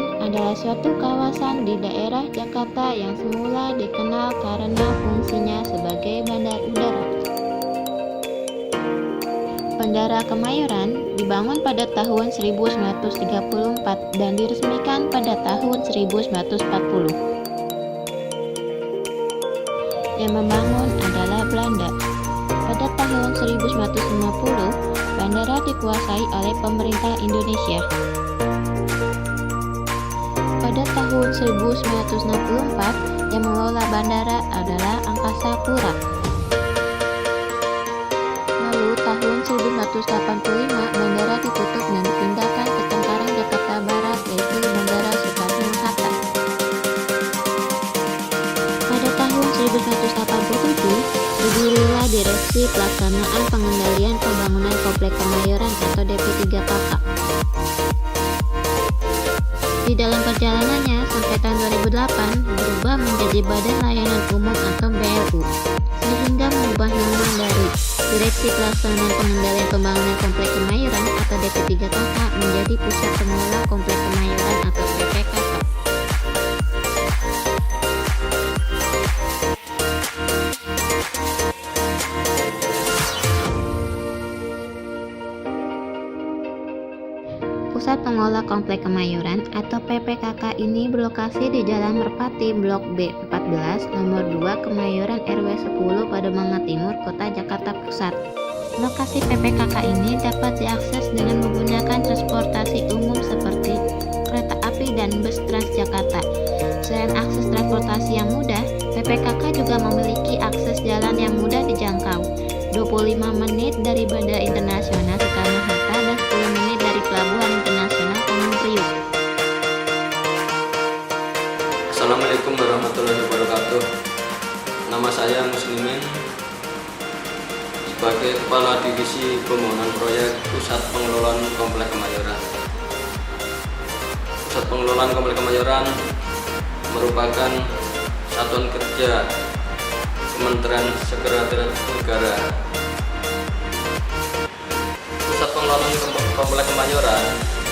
Kemayoran adalah suatu kawasan di daerah Jakarta yang semula dikenal karena fungsinya sebagai bandar udara. Bandara Kemayoran dibangun pada tahun 1934 dan diresmikan pada tahun 1940. Yang membangun adalah Belanda. Pada tahun 1950, bandara dikuasai oleh pemerintah Indonesia. Pada tahun 1964, yang mengelola bandara adalah Angkasa Pura. Lalu tahun 1985, bandara ditutup dan dipindahkan ke Cengkareng, Jakarta Barat, yaitu Bandara Soekarno-Hatta. Pada tahun 1987, berdirilah Direksi Pelaksanaan Pengendalian Pembangunan Komplek Kemayoran atau DP3KK. Di dalam perjalanannya sampai tahun 2008 berubah menjadi Badan Layanan Umum atau BLU, sehingga mengubah nama dari Direksi Pelaksanaan Pengendalian Pembangunan Komplek Kemayoran atau DP3KK menjadi Pusat Pengelola Komplek Kemayoran atau PPKK. Pusat Pengelola Komplek Kemayoran atau PPKK ini berlokasi di Jalan Merpati Blok B14 nomor 2 Kemayoran RW 10 Pademangan Timur, Kota Jakarta Pusat. Lokasi PPKK ini dapat diakses dengan menggunakan transportasi umum seperti kereta api dan bus Transjakarta. Selain akses transportasi yang mudah, PPKK juga memiliki akses jalan yang mudah dijangkau. 25 menit dari Bandara Internasional Soekarno-Hatta dan 10 menit dari Pelabuhan Internasional Tanjung Priuk. Assalamualaikum warahmatullahi wabarakatuh. Nama saya Muslimin, sebagai Kepala Divisi Pembangunan Proyek Pusat Pengelolaan Komplek Kemayoran. Pusat Pengelolaan Komplek Kemayoran merupakan satuan kerja Kementerian Sekretariat Negara. Pusat Pengelolaan Komplek Kemayoran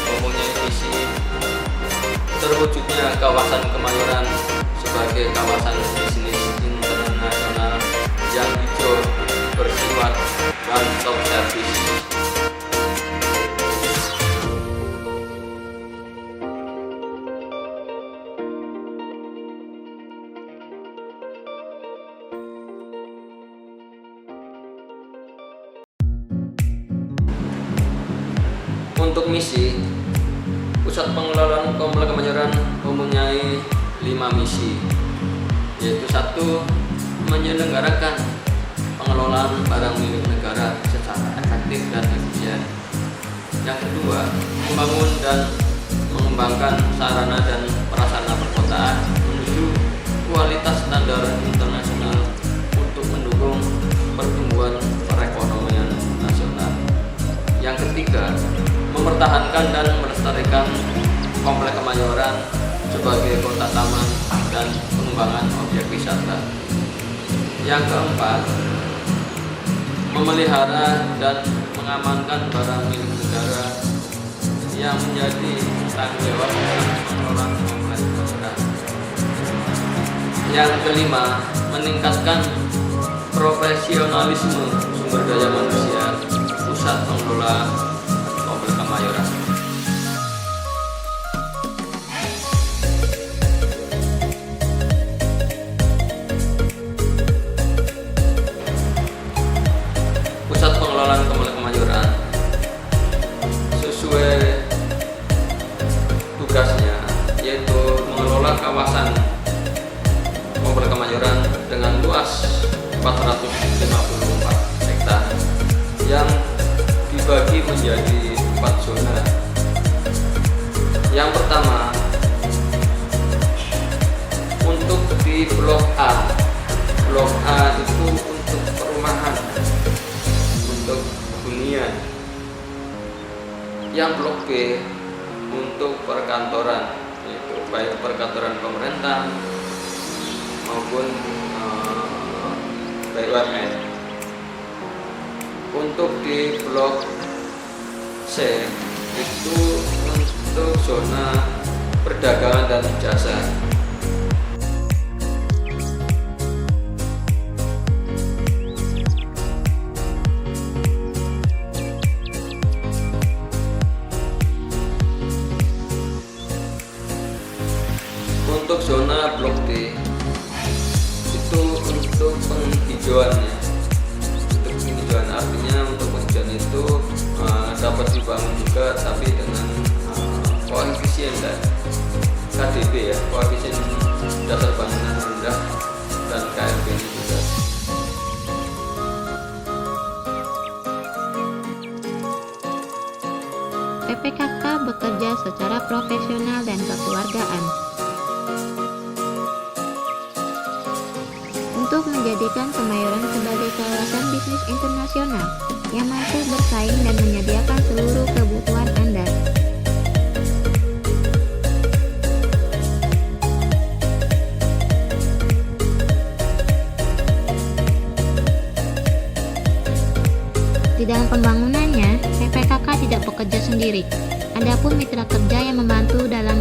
mempunyai visi terwujudnya kawasan Kemayoran sebagai kawasan bisnis internasional yang hijau, bersifat one stop service. Untuk misi, Pusat Pengelolaan Komplek Kemayoran mempunyai 5 misi, yaitu 1. Menyelenggarakan pengelolaan barang milik negara secara efektif dan efisien. Yang kedua, membangun dan mengembangkan sarana dan prasarana perkotaan menuju kualitas standar internasional untuk mendukung pertumbuhan perekonomian nasional. Yang ketiga, mempertahankan dan melestarikan Komplek Kemayoran sebagai kota taman dan pengembangan objek wisata. Yang keempat, memelihara dan mengamankan barang milik negara yang menjadi tanggung jawab pengelola Komplek Kemayoran. Yang kelima, meningkatkan profesionalisme sumber daya manusia Pusat Pengelola Komplek Kemayoran. Pusat Pengelolaan Komplek Kemayoran sesuai tugasnya, yaitu mengelola kawasan Komplek Kemayoran dengan luas 454 hektar yang dibagi menjadi 4 zona. Yang pertama, untuk di Blok A. Blok A itu untuk perumahan, untuk hunian. Yang Blok B untuk perkantoran, yaitu baik perkantoran pemerintah maupun BUMN. Untuk di Blok C itu untuk zona perdagangan dan jasa. Untuk zona Blok D itu untuk penghijauannya. Untuk penghijauan artinya untuk penghijauan itu dapat dibangun juga, tapi dengan koefisien dan KDB ya, koefisien dasar bangunan rendah dan KLB ini juga. PPKK bekerja secara profesional dan kekeluargaan untuk menjadikan Kemayoran sebagai kawasan bisnis internasional yang mampu bersaing dan menyediakan seluruh kebutuhan Anda. Di dalam pembangunannya, PPKK tidak bekerja sendiri. Adapun mitra kerja yang membantu dalam